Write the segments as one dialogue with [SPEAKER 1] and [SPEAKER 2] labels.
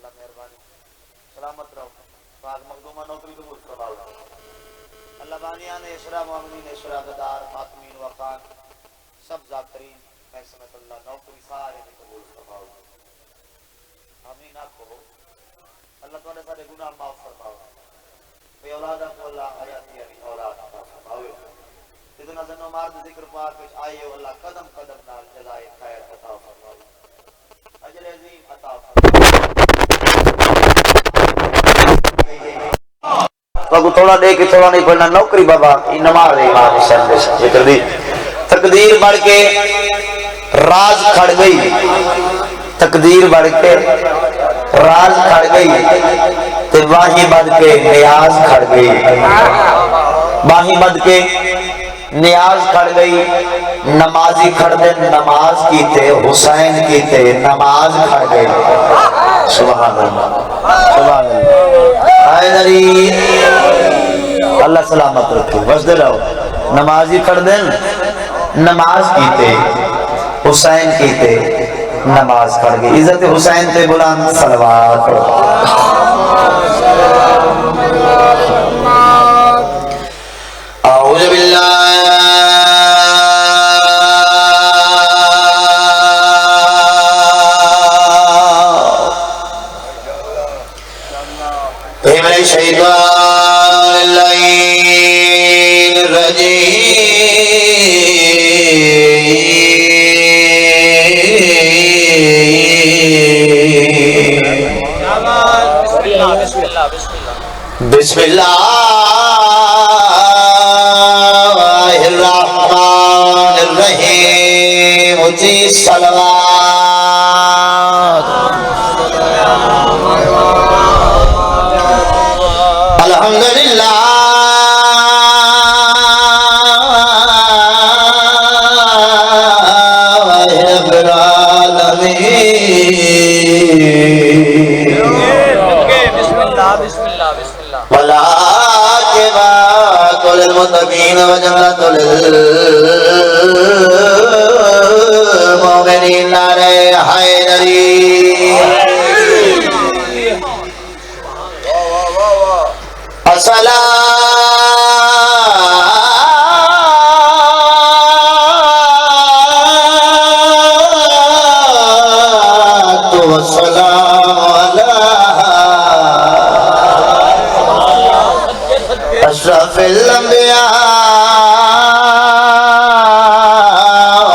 [SPEAKER 1] اللہ مہربانی سلامت رہو پاک مخدومہ نوکری قبول فرماؤ اللہ بانیان اشرا معاملین اشرا غدار فاطمین وقان سب ذاکرین میں سمت اللہ نوکری سارے میں قبول فرماؤ آمین آکھو اللہ تعالیٰ سارے گناہ معاف فرماؤ بے اولادہ کو اللہ حیاتی علی اولاد عطا فرماؤ اتنا زن و مارد ذکر پاک وچ آئے ہو اللہ قدم قدم نال جزائے خیر عطا فرماؤ اجر عظیم عطا فرماؤ تو تھوڑا دے کے تھوڑا نہیں پڑھنا نوکری بابا نماز امام حسین نے ذکر دی تقدیر بڑھ کے راز کھڑ گئی تقدیر بڑھ کے راز کھڑ گئی تے واہی بد کے نیاز کھڑ گئی واہی بد کے نیاز کھڑ گئی نمازی کھڑ دے نماز کیتے حسین کیتے نماز کھڑ گئی سبحان اللہ سبحان اللہ حیدری اللہ سلامت رکھے وسدے رہو نمازی کھڑ دے نماز کیتے حسین کیتے نماز کھڑ گئی عزت حسین تے بلند صلوات اعوذ باللہ من الشیطان اللعین الرجیم بسم اللہ الرحمن الرحیم اچھی صلوات الحمدللہ رب العالمین والعاقبۃ للمتقین وجنۃ للمؤمنین نعرہ حیدری الصلاۃ والسلام علی اشرف الانبیاء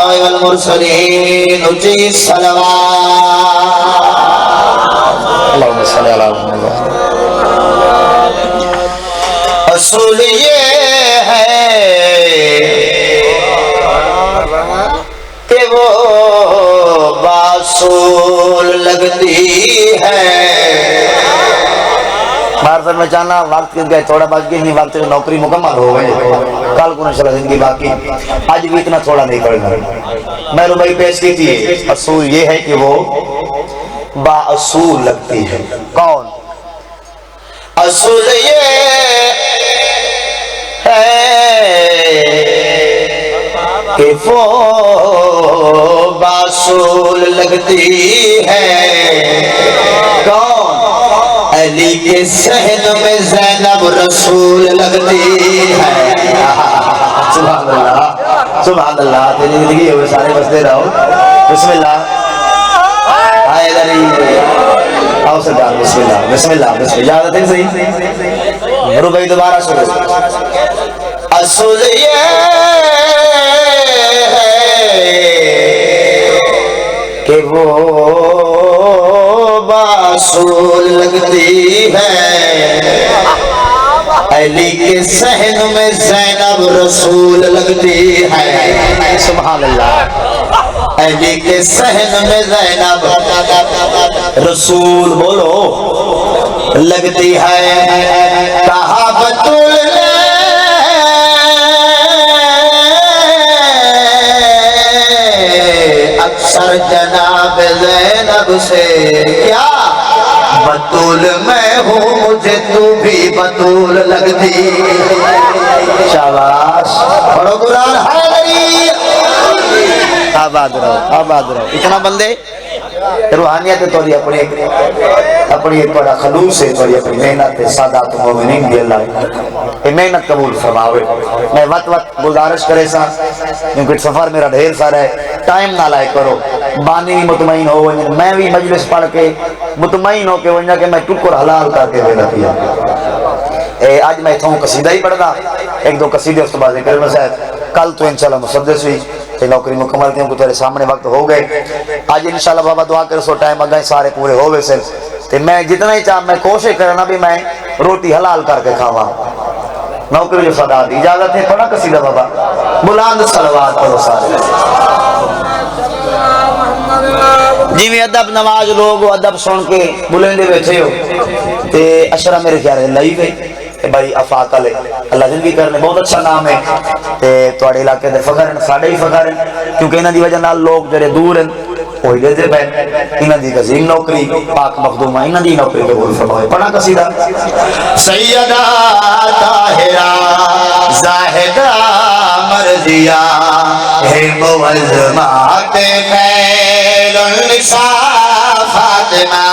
[SPEAKER 1] والمرسلین اچھی صلوات اللہم صلی علی محمد اصول یہ ہے کہ وہ باصول لگتی ہے بارسل میں چاہنا وقت کس گئے تھوڑا باقی نہیں وقت نوکری مکمل ہو گئے کل کو انشاءاللہ زندگی باقی آج بھی اتنا تھوڑا نہیں کرنا میں ربائی پیش کی تھی اصول یہ ہے کہ وہ باصول لگتی ہے کون اصول یہ ہے کہ وہ باصول لگتی ہے کون علی کے صحن میں زینب رسول لگتی ہے سبحان اللہ سبحان اللہ تیری زندگی ہوئے سارے بستے رہو بسم اللہ حیدری آؤ سرکار بسم اللہ بسم اللہ بسم اللہ اجازت ہے صحیح ربعی دوبارہ شروع اصول یہ ہے کہ وہ باصول لگتی ہے علی کے صحن میں زینب رسول لگتی ہے سبحان اللہ علی کے صحن میں زینب رسول بولو لگتی ہے کہا بطول اکثر جناب زینب سے کیا بطول میں ہوں مجھے تو بھی بطول لگتی شاباش پڑھو قرآن حیدری آباد رہو اتنا بندے روحانیت توڑی اپنی توڑا خلوص ہے، توڑی اپنی محنت ہے، سادات مومنین دی اللہ یہ محنت قبول فرماوے۔ میں وقت گزارش کرے سا کیونکہ سفر میرا ڈھیر سارا ہے، ٹائم نہ لائے کرو، بانی بھی مطمئن ہو ونجا، میں بھی مجلس پڑھ کے مطمئن ہو کے ونجا کہ میں ٹکر حلال کر کے دینا کیا۔ آج میں تھوں قصیدہ ہی پڑھنا، ایک دو قصیدے اس تو بعد ذکر میں صاحب، کل تو انشاءاللہ مسدس ہوئی کہ نوکری مکمل تھی، تیرے سامنے وقت ہو گئے، آج انشاءاللہ بابا دعا کرو سو ٹائم اگائیں سارے پورے ہو گئے سے، تو میں جتنا ہی چاہ میں کوشش کرنا بھی میں روٹی حلال کر کے کھاواں۔ نوکری جو صدا دی اجازت ہے، پڑھا قصیدہ بابا، بلند صلوات پڑھو سارے۔ جی میں ادب نواز لوگ ادب سن کے بلندے بیٹھے ہو تے اشرا میرے خیال ہے لئی گئی کہ بھائی افاق علی اللہ زندگی کرنے بہت اچھا نام ہے تے تواڈے علاقے دے فخر ہیں، ساڈے ہی فخر ہیں، کیونکہ انہاں دی وجہ نال لوگ جڑے دور ہیں وہی دے پے، انہاں دی عظیم نوکری پاک مخدومہ انہاں دی نوکری قبول فرمائے۔ پڑھا قصیدہ سیدہ طاہرہ زاہدہ مرضیہ ہے معظمات خیر النساء فاطمہ۔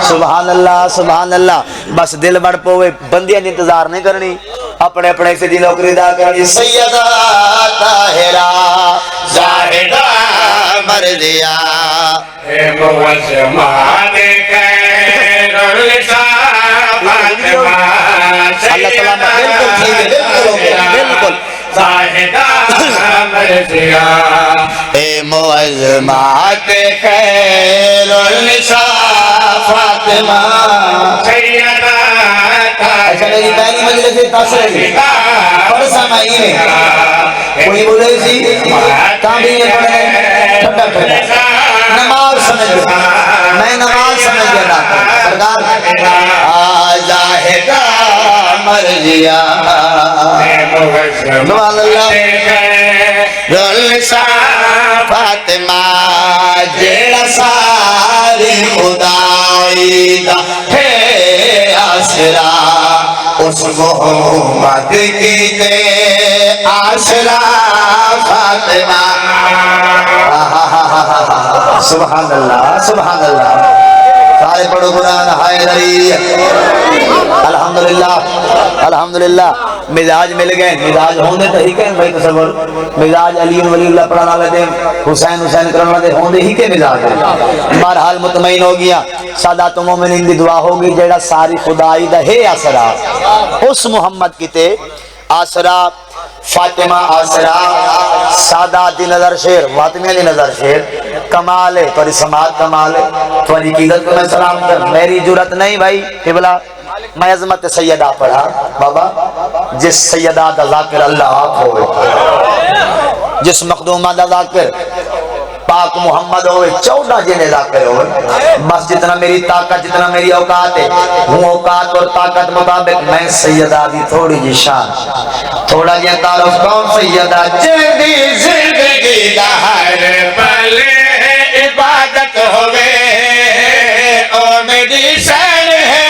[SPEAKER 1] سبحان اللہ سبحان اللہ، بس دل بڑھ پوے، بندیاں دی انتظار نہیں کرنی، اپنے اپنے سے دی نوکری دا کرنی۔ سیدہ طاہرہ زاہدہ مرضیہ ہے معظمات خیر النساء فاطمہ۔ اللہ سلامت، بالکل ٹھیک ہے، بالکل زاہدہ مرضیہ اے معظمات خیر النساء فاطمہ۔ سیدہ اچھا میری پہلی مجلس سے تاثر ہے پڑھ سامعین ہے، کوئی بولے سی کام بھی یہ پڑھ رہے ٹھنڈا ٹھنڈا نماز سمجھ گیا، میں نماز سمجھ گیا سرکار زاہدہ مرضیہ سبحان اللہ النساء فاطمہ جیڑا ساری خدائی دا ہے آسرا اس محمد کی دے آسرا فاطمہ۔ سبحان اللہ سبحان اللہ، سارے پڑھو قرآن حیدری۔ الحمدللہ الحمدللہ، مزاج مل گئے، مزاج ہوندے تو ہی کہیں بھائی تصور، مزاج علی ولی اللہ پڑھانا لے حسین حسین کرنا لے ہوندے ہی کے مزاج ہے۔ بہرحال مطمئن ہو گیا، سادات مومنین دی دعا ہوگی جیڑا ساری خدائی دا ہے آسرا اس محمد کی تے آسرا فاطمہ آسرا سادات دی نظر شیر فاطمہ دی نظر شیر کمال ہے، توری سماعت کمال ہے، توری عقیدت کو میں سلام کر، میری جرت نہیں بھائی قبلہ میں عظمت سیدہ پڑھا بابا، جس سیدہ دا ذاکر اللہ آپ ہوئے، جس مخدومہ دا ذاکر پاک محمد ہوئے، 14 جنے ذاکر ہوئے، بس جتنا میری طاقت جتنا میری اوقات ہے ہوں اوقات اور طاقت مطابق میں سیدہ دی تھوڑی جی شان تھوڑا جی تعارف کون سیدہ جلدی زندگی دا ہر پل عبادت ہوئے او میری شان ہے،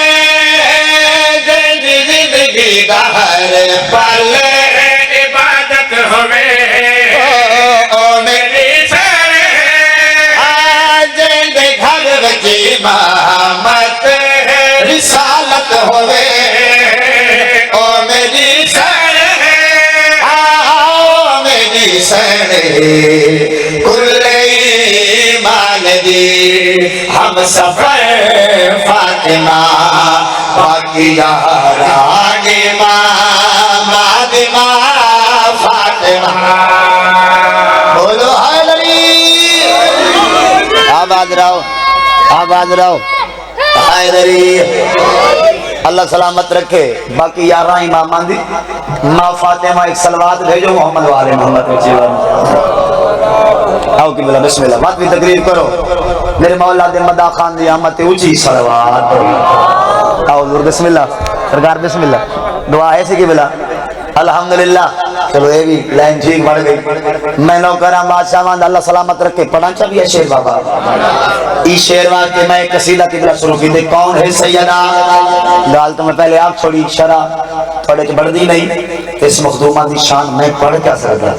[SPEAKER 1] جلدی زندگی دا ہر پل عبادت ہوئے او میری شان کی محمد رسالت ہوئے او میری شان او میری شان کل ایمان دی ہم سفر فاطمہ باقی یارانگی مادمہ فاطمہ۔ بولو حیدری، آباد رہو آباد رہو حیدری، اللہ سلامت رکھے۔ باقی 11 امامان دی ماں فاطمہ ایک صلوات بھیجو محمد والے محمد آؤ کی بلا بسم اللہ بات بھی تقریر کرو، میرے مولا دے مدہ خان دی آمد اونچی صلوات آؤ حضور بسم اللہ سرکار بسم اللہ دعا ایسی کی بلا الحمدللہ۔ چلو یہ بھی لائن ٹھیک بڑھ گئی، میں نوکراں بادشاہ ماند اللہ سلامت رکھے پڑھا چاہیے شیر بابا اس شیر واقعے میں قصیدہ کی بلا شروع کی دے کون ہے سیدہ گال تو میں پہلے آپ چھوڑی شرح تھوڑے چ بڑھ دی نہیں اس مخدومہ دی شان میں پڑھ کیا سکتا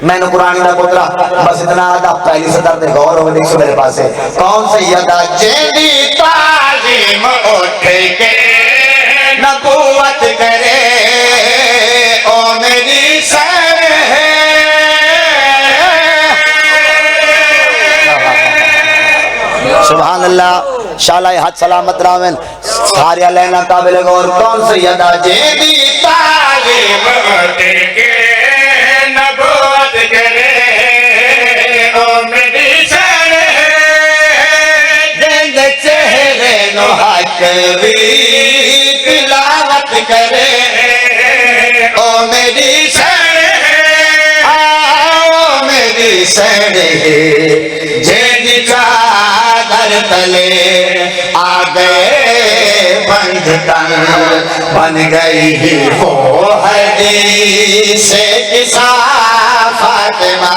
[SPEAKER 1] میں نے قرآن دا پترا بس اتنا آدھا پہلی صدر دے غور ہوگا دیکھ سو میرے پاس ہے کون سیدہ جیدی تعظیم اٹھ کے نبوت کرے او میری سر ہے سبحان اللہ شالہ حد سلامت راون سارے لینا قابل غور کون سیدہ جیدی تعظیم اٹھ کے نبوت کرے او میری سر ہے دل چہرے نو حق بھی تلاوت کرے او میری سر ہے او میری سر ہے جیدی چادر تلے آ گئے بند تن بن گئی ہی وہ حدیث قصہ فاطمہ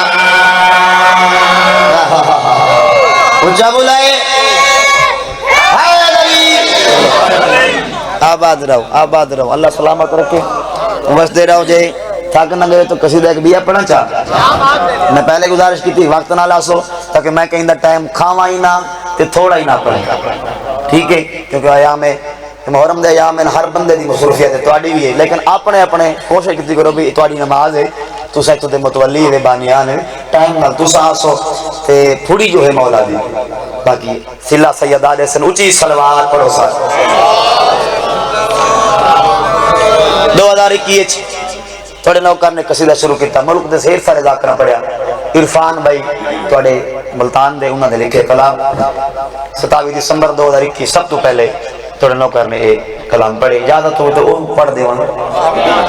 [SPEAKER 1] اونچا بلائے آباد رہو اللہ سلامت رکھے بس دے رہو جے تھک نہ گئے تو قصیدہ ایک بیا پڑھنا چاہ میں پہلے گزارش کی تھی وقت نہ لاسو تاکہ میں کہیں دا ٹائم کھاواں ہی نہ تے تھوڑا ہی نہ پڑھیں ٹھیک ہے کیونکہ ایام محرم دے ایام ہر بندے دی مصروفیت ہے تواڈی بھی ہے لیکن اپنے اپنے کوشش کیتی کرو بھی تواڈی نماز ہے تساں تو تے متولی ہے بانیان ہے ٹائم نال تساں آسو تے پھڑی جو ہے مولا دی باقی صلہ سیدہ دے سن اونچی صلوات پڑھو سا 2021 تھوڑے نوکر نے قصیدہ شروع کیتا ملک دے سیر سارے ذاکرہ پڑھیا عرفان بھائی تھوڑے ملتان دے انہوں نے لکھے کلام 27 دسمبر 2021 سب تو پہلے تھوڑے نوکر نے ایک کلام پڑھے اجازت ہو تو وہ پڑھ دے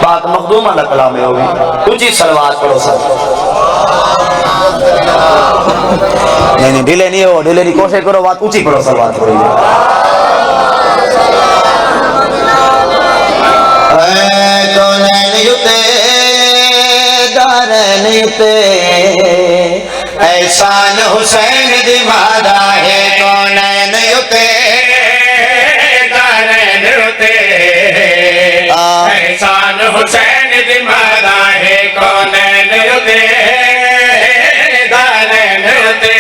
[SPEAKER 1] پاک مخدوم اللہ کلام ہے ہوگی اونچی صلوات پڑھو سب نہیں ڈھیلے نہیں ہو ڈھیلے نہیں کوشش کرو بات اونچی پڑھو صلوات پڑھو احسان حسین دی مادہ ہے کونین یوتے دارین یوتے
[SPEAKER 2] احسان حسین دی مادہ ہے کونین یوتے دارین یوتے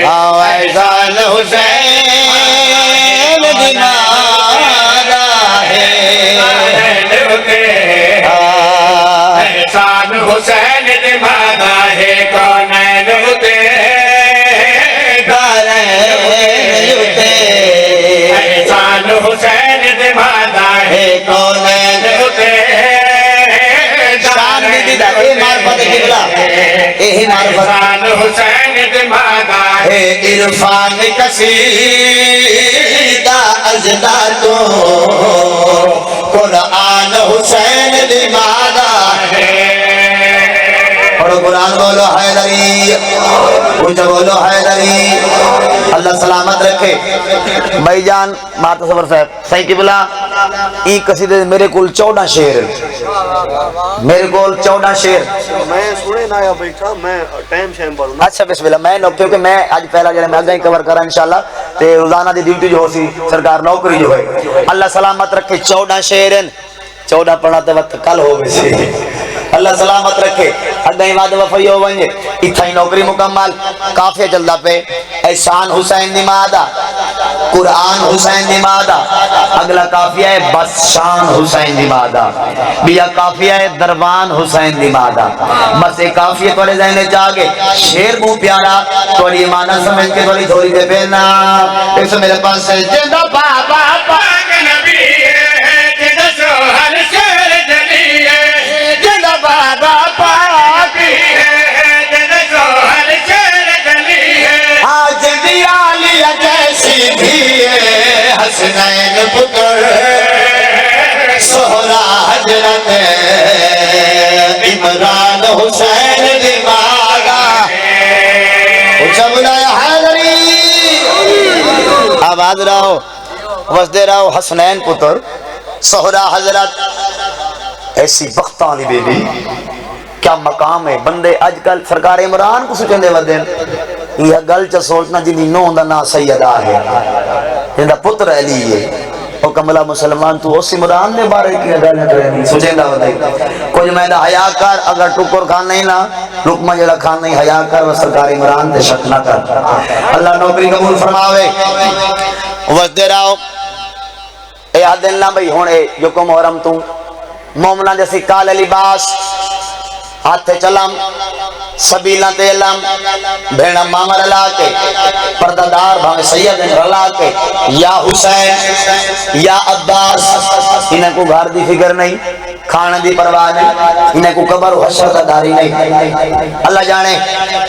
[SPEAKER 1] احسان حسین دی مادہ ہے
[SPEAKER 2] دارین یوتے احسان حسین دی مادہ ہے کونین یوتے
[SPEAKER 1] دارین یوتے
[SPEAKER 2] احسان حسین دی مادہ ہے
[SPEAKER 1] کونین
[SPEAKER 2] یوتے
[SPEAKER 1] شان دی دیدہ اے معرفت قبلہ اے ہی معرفت
[SPEAKER 2] احسان حسین دی مادہ
[SPEAKER 1] اے عرفان قصیدہ اجدا تو قرآن حسین دی مادہ پڑھو قرآن بولو حیدری اونچا بولو حیدری اللہ سلامت رکھے بھائی جان ماتا صبر صاحب صحیح قبلہ ای قصیدے میرے کول 14 شعر میرے کول 14 شعر
[SPEAKER 3] میں سنے نہ آیا بیٹھا میں ٹائم شیم پڑھنا
[SPEAKER 1] اچھا بسم اللہ میں کیونکہ میں آج پہلا جڑا میں اگیں کور کرا انشاءاللہ تے روزانہ دی ڈیوٹی جو ہو سی سرکار نوکری جو ہے اللہ سلامت رکھے 14 شعرن 14 پڑھنا تے وقت کل ہو گئی سی اللہ سلامت رکھے اگیں وعدہ وفائی ہو ونجے اتھائی نوکری مکمل کافیہ چلدا پے احسان حسین دی مادہ قرآن حسین دی مادہ اگلا کافیہ ہے بس شان حسین دی مادہ بیا کافیہ ہے دربان حسین دی مادہ بس ایک کافیہ توڑے ذہنے جاگے شیر مو پیارا توڑی معنی سمجھ کے توڑی تھوڑی دے پینا ایک سے میرے پاس ہے جندہ بابا
[SPEAKER 2] پاک نبی ہے جدہ شوہر شیر جلی ہے جدہ بابا پاک ہے جدہ شوہر شیر جلی ہے
[SPEAKER 1] آج دیالیہ جیسی بھی ہے حسنین پتر سہرا حضرت عمران حسین دی ماغا اچھا بلایا حیدری آواز رہو وزدے رہو حسنین پتر سہرا حضرت ایسی بختانی بی بی کیا مقام ہے بندے آج کل سرکار عمران کو سوچیں دے ودین یہ گل چا سوچنا جنہی نو دا نا سیدہ ہے جنہا پتر علی ہے او کملا مسلمان تو اسی مران نے بارے کی گل کرنی سوچیندا ودائی کچھ میں دا حیا کر اگر ٹکر کھان نہیں نا لقمہ جڑا کھان نہیں حیا کر و سرکار عمران تے شک نہ کر اللہ نوکری قبول فرماوے وسدے رہو اے عادل نہ بھئی ہن اے جو کو محرم تو مومناں جیسی کالے لباس ہاتھ چلم سبیلاں تے علم بھیڑا مامر رلا کے پردہ دار بھاوے سید رلا کے یا حسین یا عباس انہیں کو گھر دی فکر نہیں کھانے دی پرواہ نہیں انہیں کو قبر و حشر دا داری نہیں اللہ جانے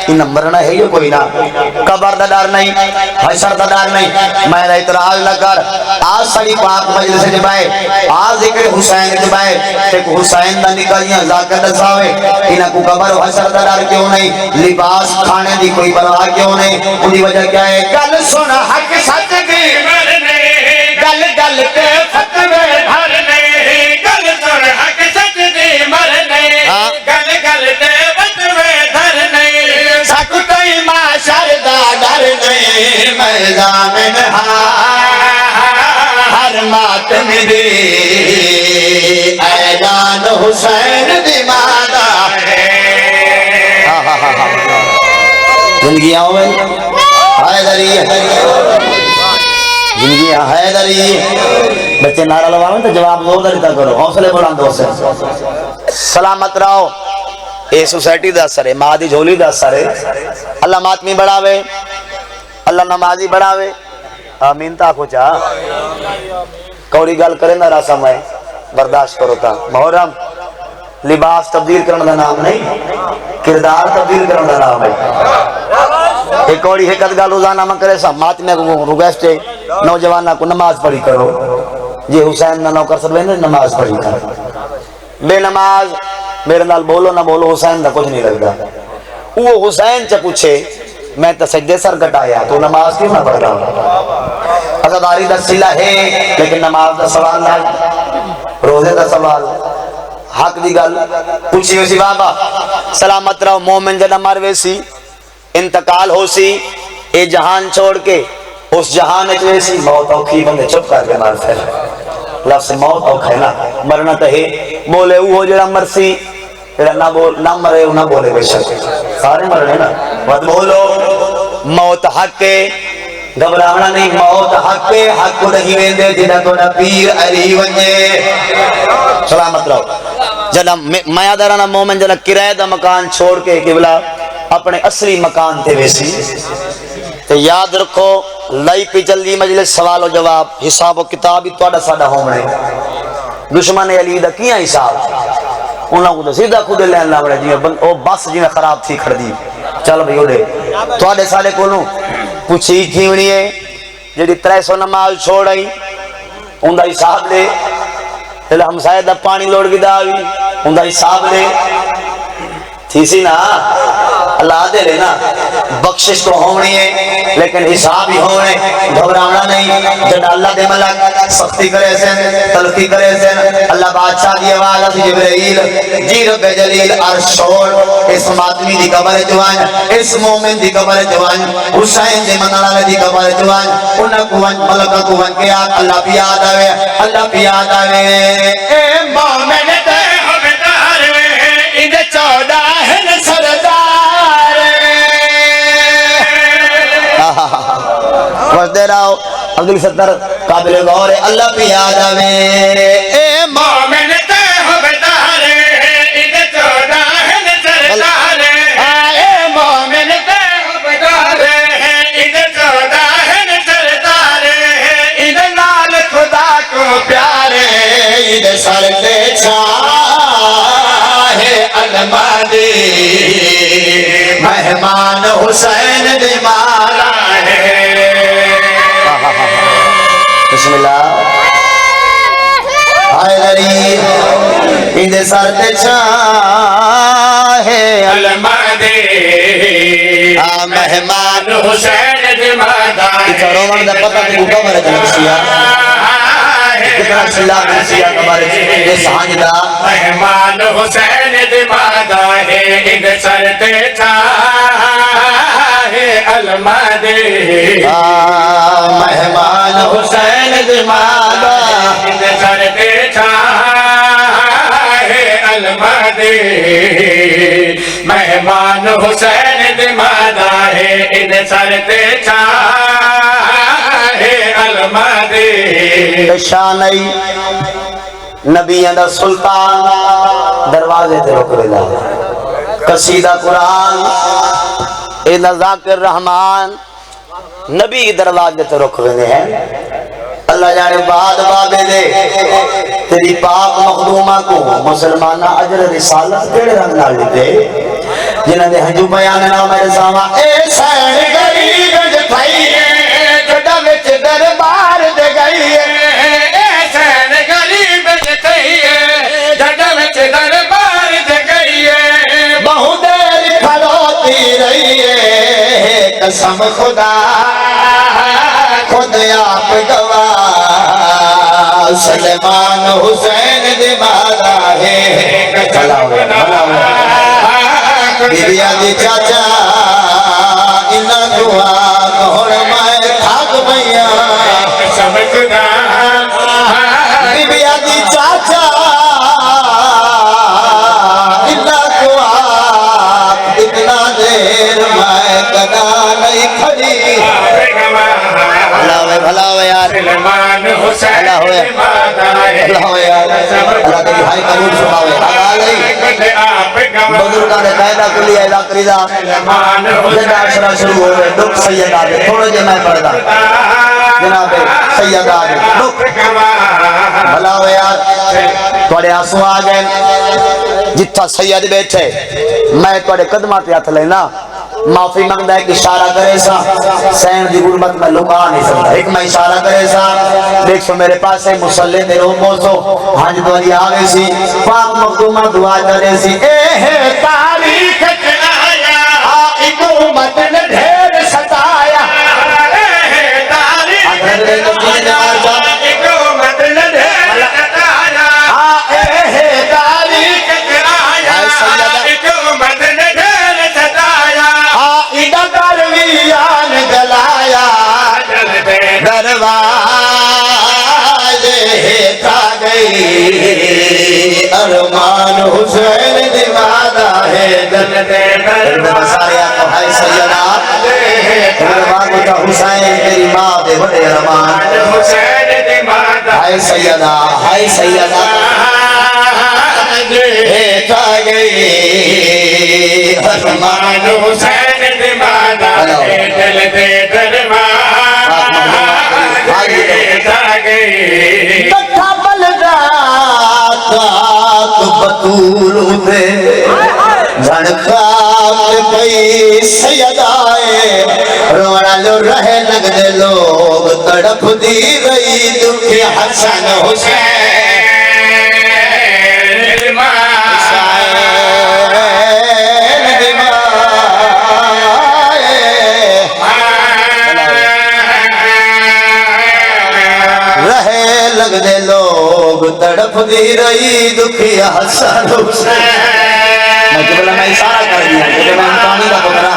[SPEAKER 1] انہیں مرنا ہے یہ کوئی نہ قبر دا دار نہیں حشر دا دار نہیں میں اعتراض نہ کر آج سڑی پاک مجلس جبائے آج ذکر حسین جبائے ایک حسین دا نکلیاں ذاکر دساوے انہیں کو قبر و حشر دا دار کیوں نہیں لباس کھانے دی کوئی پرواہ کیوں نہیں ان دی وجہ کیا ہے گل سن حق سچ دی
[SPEAKER 2] مرنے گل گل تے فتوے بھرنے گل سن حق سچ دی مرنے گل گل تے فتوے دھرنے سک کوئی معاشر دا ڈر نہیں میدان ہر ماتم دی اعلان حسین دی مادا
[SPEAKER 1] زندگیاں ہوئے حیدری زندگیاں حیدری بچے نعرہ لگاویں تو جواب دو دریتا کرو حوصلے بلند ہو سے سلامت رہو اے سوسائٹی دا اثر ہے ماں دی جھولی دا اثر ہے اللہ ماتمی بڑھاوے اللہ نمازی بڑھاوے آمین تا کو چاہ کوڑی گل کرے نہ راسا میں برداشت کرو تا محرم لباس تبدیل کرنے دا نام نہیں کردار تبدیل کرنے دا نام ہے ایک اوڑی حقت گل روزانہ میں کرے سا ماتمے کو رگیسٹے نوجوانہ کو نماز پڑھی کرو جی حسین نہ نوکر سب لینے نماز پڑھی کرو بے نماز میرے نال بولو نہ بولو حسین دا کچھ نہیں لگتا وہ حسین چا پوچھے میں تو سجدے سر کٹایا تو نماز کیوں نہ پڑھ رہا ہوں عزاداری دا سلہ ہے لیکن نماز دا سوال نہ روزے دا سوال حق دی گل پوچھی ہوئی سی بابا سلامت رہو مومن جنہ مروے سی انتقال ہو سی اے جہان چھوڑ کے اس جہان اچھوے سی موت اوکھی بندے چپ کر کے مار پھر لفظ موت اوکھ ہے نا مرنا تو ہے بولے وہ جڑا مرسی نہ مرے نہ بولے بے شک سارے مرنے نا مت بولو موت حق ہے گھبرانا نہیں موت حق ہے حق کو نہیں ویندے جنہ تو نہ پیر علی ونجے سلامت رہو جنہ میا درانا مومن جنہ کرائے دا مکان چھوڑ کے قبلہ اپنے اصلی مکان تے ویسی تو یاد رکھو لائی پی جلدی مجلس سوال و جواب حساب و کتاب ہی توڑا ساڑا ہومنے دشمن علی دا کیا حساب انہوں کو تو سیدھا خود لین لاؤڑے جی او بس جی میں خراب تھی کھڑ دی چل بھئی اڑے توڑے سالے کونوں پوچھی کیونی ہے جیڑی 300 نماز چھوڑ آئی ان دا حساب لے تیلے ہم سائے دا پانی لوڑ کی داوی ان دا حساب لے تھی سی نا اللہ دے لے نا بخشش تو ہونی ہے لیکن حساب ہی ہونے گھبرانا نہیں جب اللہ دے ملک سختی کرے سن تلخی کرے سن اللہ بادشاہ دی آواز اسی جبرائیل جی رب جلیل ارشور اس ماتمی دی قبر جوان اس مومن دی قبر جوان حسین دی منالہ دی قبر جوان انہ کوان ملکہ کوان کے آت اللہ پیاد آوے اللہ پیاد آوے
[SPEAKER 2] اے مومن تے حبدار وے اندے 14 سردار
[SPEAKER 1] وش دے رہا ہو عبدالعلی ستر قابل غور اللہ پیاد آوے اے
[SPEAKER 2] مومن تے حبدار اندے 14 سردار اے مومن تے حبدار اندے 14 سردار اندے نال خدا کو پیارے اندے سر تے چھاہے المادی مہمان حسین دی مارا ہے
[SPEAKER 1] بسم اللہ حیدری اندے سر تے چھاہے
[SPEAKER 2] المادی مہمان حسین دی مارا
[SPEAKER 1] ہے رومان دا پتہ کہ بھوکا مرے جنگ سیا کتنا چلا سیا کمارے یہ سہانج دا
[SPEAKER 2] مہمان حسین دی مارا ہے اندے سر تے چھاہے المادی
[SPEAKER 1] مہمان حسین دمادہ
[SPEAKER 2] ان سر تے چھائے المہدی مہمان حسین دمادہ ہے ان سر تے چھائے المہدی
[SPEAKER 1] شانئی نبی اندہ سلطان دروازے تے رک رہا قصیدہ قرآن اندہ ذاکر رحمان نبی دروازے تے رک رہے ہیں اللہ جانے بعد بابے دے تیری پاک مخدومہ کو مسلمانہ عجر رسالت کیڑے رنگ نہ لیتے جنہاں دے ہنجو بیان نام میرے ساماں اے سین غریب جتھائیے جڑا وچ دربار دے گئیے
[SPEAKER 2] اے سین غریب جتھائیے جڑا وچ دربار دے گئیے
[SPEAKER 1] بہو دیر کھڑوتی رہیے قسم خدا خود آپ گواہ سلمان حسین دمادہ ہے بیبیا دی چاچا انہاں دعا گھوڑ میں تھاک بھئیا
[SPEAKER 2] سمجھنا
[SPEAKER 1] بیبیا دی چاچا انہاں دعا اتنا دیر میں کدا نہیں کھڑی بھلا ہو یار
[SPEAKER 2] سلمان حسین
[SPEAKER 1] اللہ ہویا اللہ ہو یار اللہ تیری ہائی قبول سناوے
[SPEAKER 2] آپ
[SPEAKER 1] بزرگاں نے قائدہ کلی اعلیٰ کریدہ جنہ عشرہ شروع ہوئے دکھ سیدہ دے تھوڑے جے میں پڑھدا جناب سیدہ دے دکھ بھلا ہو یار توڑے آنسو آگئے جتھا سید بیٹھے میں توڑے قدمہ پہ ہاتھ لینا معافی مانگدا ہے کہ اشارہ کرے سا سین دی غربت میں لکا نہیں سکتا ایک میں اشارہ کرے سا دیکھ سو میرے پاس ہے مسلح دے رو موسو ہانج دوری آگے سی پاک مخدومہ دعا کرے سی اے تاریخ چنایا ایک امت نے ڈھیر ستایا
[SPEAKER 2] تاریخ ایک امت نے ڈھیر ستایا
[SPEAKER 1] تاریخ
[SPEAKER 2] ایک امت نے ڈھیر ستایا
[SPEAKER 1] درویان جلایا دروازے تھا گئی ارمان حسین دمادہ ہے جنتے سارے آقا ہے سیدہ ارمان کا حسین تیری ماں دے بڑے ارمان
[SPEAKER 2] حسین دمادہ
[SPEAKER 1] ہے سیدہ تھا گئی ارمان
[SPEAKER 2] حسین دمادہ دل دے دربار گئی
[SPEAKER 1] کٹھا بل جاتا تو بطولوں دے جھڑکات پئی سیدائے روڑا لو رہے لگ دے لوگ تڑپ دی رہی دکھی حسن حسین لگ دے لوگ تڑپ دی رہی دکھی حسن حسین میں جبلا میں اشارہ کر دیا جبلا میں امکانی دا بکرا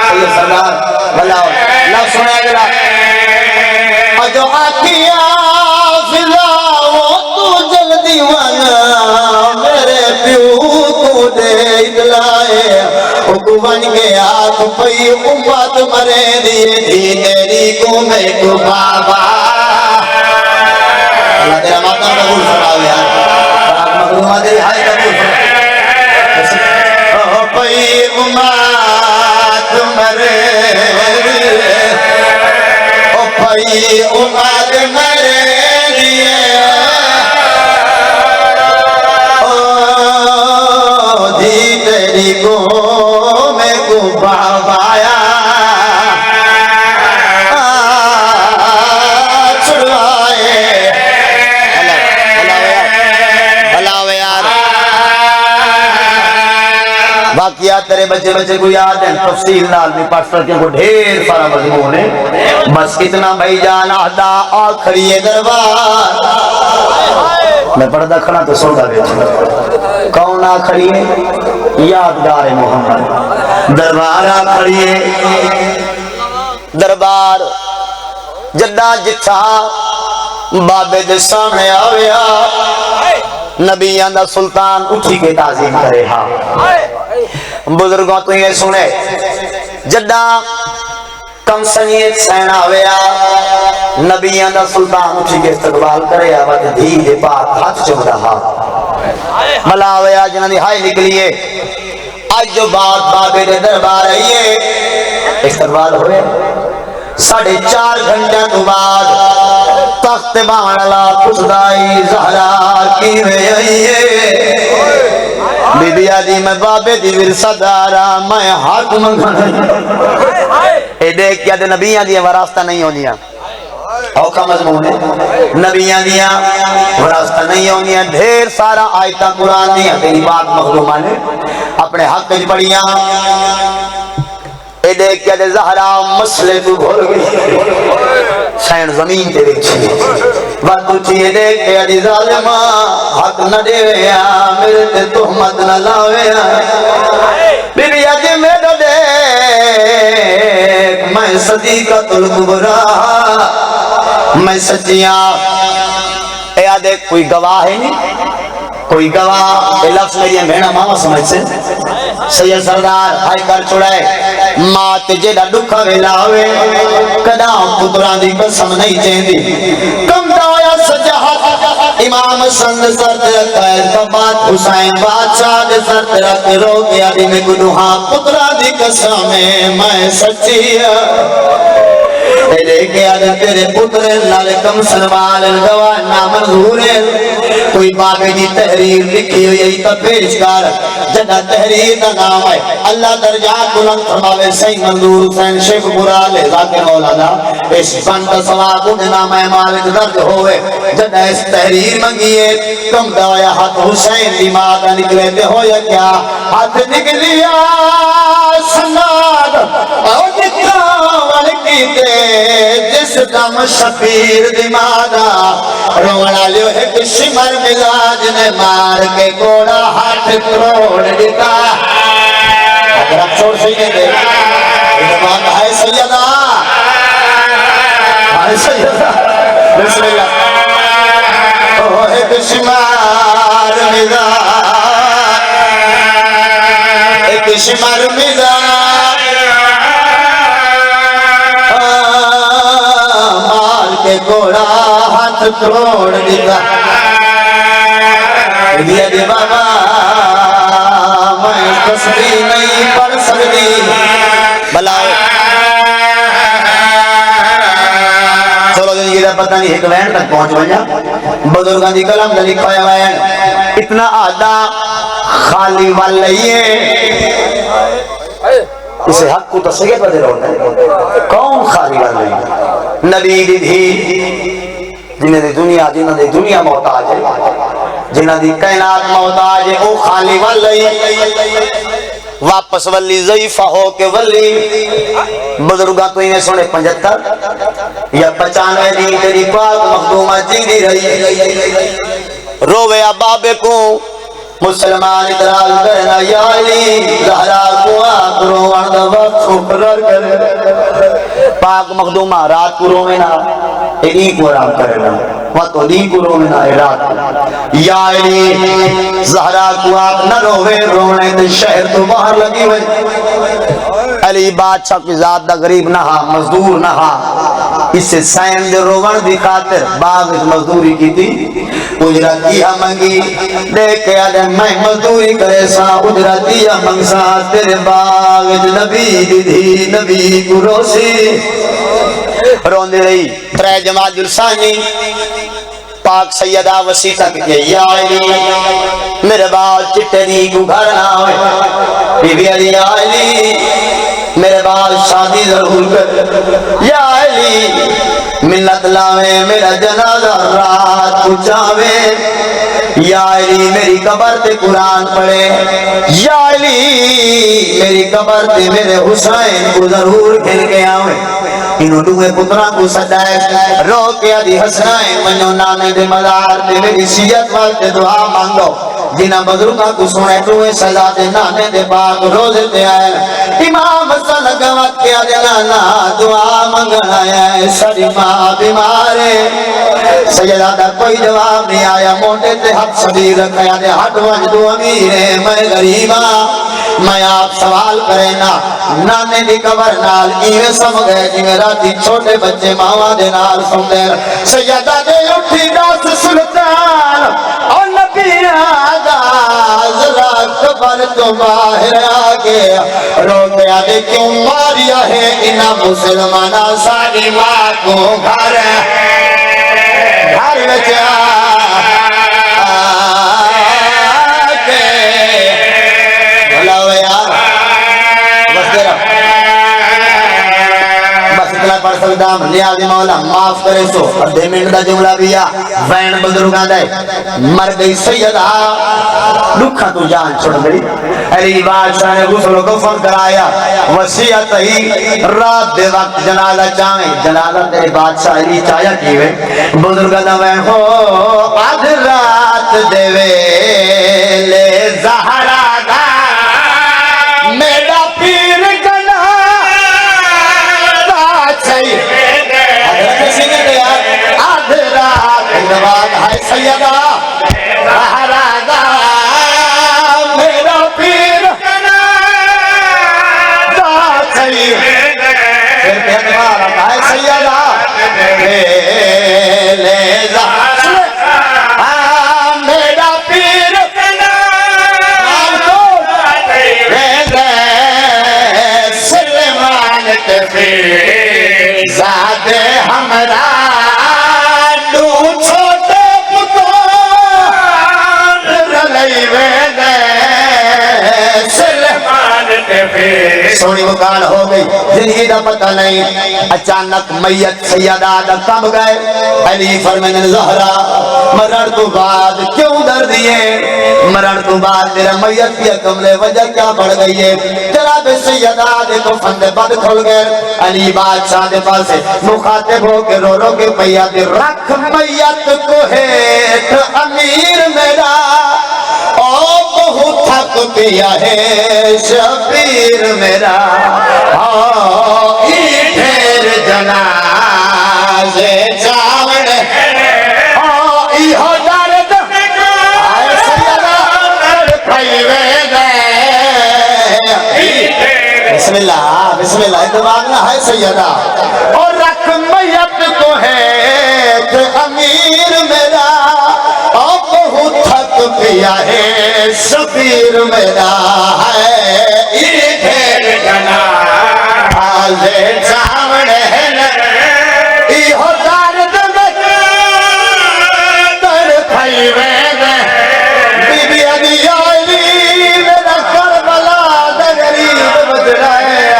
[SPEAKER 1] سید سردار بھلا لو سنے گلا جو آتیا فلاو تو جلدی وانا میرے پیو کو دے ادلائے حکومن کے آت پئی امت مرے دیے تھی تیری کو میں کو بابا اللہ تیرا ماتم قبول فرماؤ یار پاک مخدومہ تیری ہائی قبول فرماؤ پئی امت مرے پئی امت مرے دیے دی تیری کو میں کو بابایا واقعات تیرے بچے بچے کو یاد ہیں تفصیل نال بھی پڑھ سکتے کو ڈھیر سارا مضمون ہے بس اتنا بھائی جان آدھا آخری دربار میں پردہ کھڑا تو سودا بیچ کون آخری ہے یادگار محمد دربار آخری ہے دربار جدہ جتھا بابے دے سامنے آویا نبیان دا سلطان اٹھی کے تعظیم کرے ہاں بزرگوں تو یہ سنے جدہ کم سنیت سین آویا نبیان دا سلطان اٹھی کے استقبال کرے آوات دھی پاک ہاتھ چم رہا ملا آویا جنہاں دی ہائی نکلیے آج جو بات بابے دے دربار رہیے استقبال ہوئے 4.5 گھنٹے تو بعد تخت بالا پسدائی زہرا کی میں آئیے بی بی آدھی میں بابے دی ورثہ دارا میں ہاتھ منگانا اے دیکھ کیا دے نبیان دیا وراثتہ نہیں ہونیاں اوکھا مضمون ہے نبیان دیا وراثتہ نہیں ہونیاں ڈھیر سارا آیتہ قرآن دیا تیری بات مخلومہ نے اپنے حق کج پڑھیاں اے دیکھ کیا دے زہرا مسئلے تو بھول گئی سین زمین تے بیچھی وقت چیئے دیکھ کیا دی ظالمہ حق نہ دے ویا میرے تے تحمت نہ لاویا بی بی آجی میرے دیکھ میں صدیقۃ الکبریٰ میں سچیاں اے آدھے کوئی گواہ ہے نہیں کوئی گواہ اے لفظ میری بھیڑا ماما سمجھ سے سید سردار ہائی کر چھوڑے مات جیڑا دکھا ویلا ہوئے کداؤں پتران دی قسم نہیں چیندی کم دایا سجاہت امام سند سرد رکھا ہے اس کا بات حسین بادشاہ دے سرد رکھ رو گیا دی میں گنوہاں پتران دی قسم میں سچی لے کے آدھے تیرے پتر لالکم سلمان الگواہ نامنظور کوئی بابے دی تحریر لکھی ہوئی یہی تا پیش کر جگہ تحریر دا نام ہے اللہ درجات بلند فرماوے صحیح منظور حسین شیخ برالے ذاکر مولانا اس بند سواب انہیں نام مالک درد ہوئے جگہ اس تحریر منگیے کم دوایا ہاتھ حسین دی مادہ نکلے تے ہو یا کیا ہاتھ نکلیا سناد اور نکاوال کی تے جس دم شفیر دی مادہ رونا لیو ایک شمر مزاج نے مار کے گوڑا ہاتھ کروڑ دیتا اگر آپ چھوڑ سکیں دے اتباق ہے سیدہ ہے سیدہ بسم اللہ ایک شمار مزاج ایک شمر مزاج مار کے گوڑا ہاتھ کروڑ دیتا دیا دی بابا میں تصویر نہیں پڑھ سکتی بلاؤ چلو دن یہ پتہ نہیں ایک وین تک پہنچ بجا بزرگان دی کلام دا لکھا ہے وین اتنا آدھا خالی واللئیے اسے حق کو تصویر پر دے رہا ہے کون خالی واللئیے نبی دی بھی جنہیں دی دنیا محتاج ہے جنہ دی کائنات محتاج ہے او خالی ولی واپس ولی ضعیفہ ہو کے ولی بزرگاں تو انہیں سنے 75 یا 95 دن تیری پاک مخدومہ جی دی رہی روے بابے کو مسلمان اتراز کرنا یا علی زہرا کو آکرو وردہ وقت مقرر کرے پاک مخدومہ رات کو روینا ایک کو رام کرنا وقت علی کو روینا رات یا علی زہرا کو آپ نہ روے رونے دے شہر تو باہر لگی ہوئی علی بادشاہ کی ذات دا غریب نہ ہا مزدور نہ ہا اس سے سین دے روان دی خاطر باغ مزدوری کی تھی اجرت دیا منگی دیکھ کے آدھے میں مزدوری کرے سا اجرت دیا منگ سا تیرے باغ نبی دی نبی کو روسی رون دے رہی ترے جماعت الثانی پاک سیدہ وسیع تک کہ یا علی میرے بال چٹے دی کو گھر نہ ہوئے بی بی علی یا علی میرے بال شادی ضرور کر یا علی منت لاوے میرا جنازہ رات کو چاوے یا علی میری قبر تے قرآن پڑھے یا علی میری قبر تے میرے حسین کو ضرور کھل کے آوے انہوں دوے پتران کو سجائے رو کے آدھی حسنائیں منو نانے دے مدار تے میری سیت والتے دعا مانگو جنہ بزرگاں کو سنے توے سزا دے نانے دے باغ روزے دے آئے امام حسن گوات کیا دے نانا دعا منگنا ہے ساری ماں بیمارے سیدہ دا کوئی جواب نہیں آیا موٹے تے حد صدیر رکھیا دے حد وجدو امیرے میں غریبا میں آپ سوال کرے نا نانے دی قبر نال ایوے سم گئے جی میرا دی چھوٹے بچے ماما دے نال سم دے سیدہ دے اٹھی داس سلطان اور نبی آدھا ذرا قبر تو باہر آگے روتے آدھے کیوں ماریا ہے انہا مسلمانہ ساری ماں کو گھر گھر بچے آگے بھلاوے یار بس دے رہا بس اتنا پڑھ سکتا ہم نیازی مولا معاف کرے سو ادھے منٹ دا جملہ بھی آ وین بزرگاں دے مر گئی سیدہ لکھا تو جان چھوڑ گئی علی بادشاہ نے غسل و کفن کرایا وصیت ہی رات دے وقت جنازہ چاہیں جنازہ تیرے بادشاہ علی چاہیا کیوے بزرگاں دا وین ہو آدھ رات دے ویلے زہرا دا میرا پیر گنا آدھ رات نواز ہے سیدہ زہرا دا میرا پیر دا چاہیے پھر پیدوار ہے سیدہ لے زہرا میرا پیر نام کو سلمان کے زادے ہمرا دو چھوٹے پتوں رلی ویدے سلمان کے سونی مکان ہو گئی زندگی دا پتہ نہیں اچانک میت سیدہ دا کب گئے علی فرمین زہرا مرر تو بعد کیوں در دیے مرر تو بعد میرا میت کی کملے وجہ کیا بڑھ گئی ہے جناب سیدہ دے کو فند بد کھل گئے علی بادشاہ دے پاس سے مخاطب ہو کے رو رو کے پیا دے رکھ میت کو ہے امیر میرا او بہت تھک پیا ہے شبیر میرا ای ڈھیر جنازے چاوڑ ای ہو دارد آئے سیدہ پھائی ویدے بسم اللہ اتباغنا ہے سیدہ اور رکھ میت کو ہے کہ امیر میرا اور بہت تھک پیا ہے شبیر میرا ہے ای ڈھیر جنازے چاوڑ ہے ای ہو دارد میں در پھائی ویدے بی بی علی آئلی میرا کربلا دے غریب بدرائے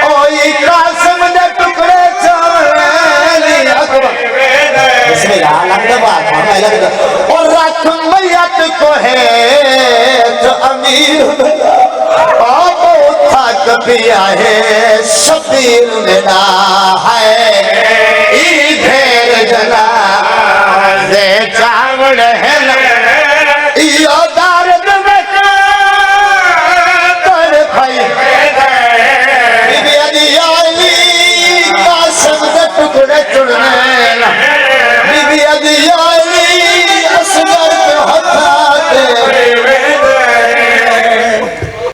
[SPEAKER 1] اوئی قاسم دے ٹکڑے چاوڑی اکبر بسم اللہ لگتا بات ہمیں لگتا اور رکھ میت کو ہے تو امیر میرا آبو تھک پیا ہے شبیر میرا ہے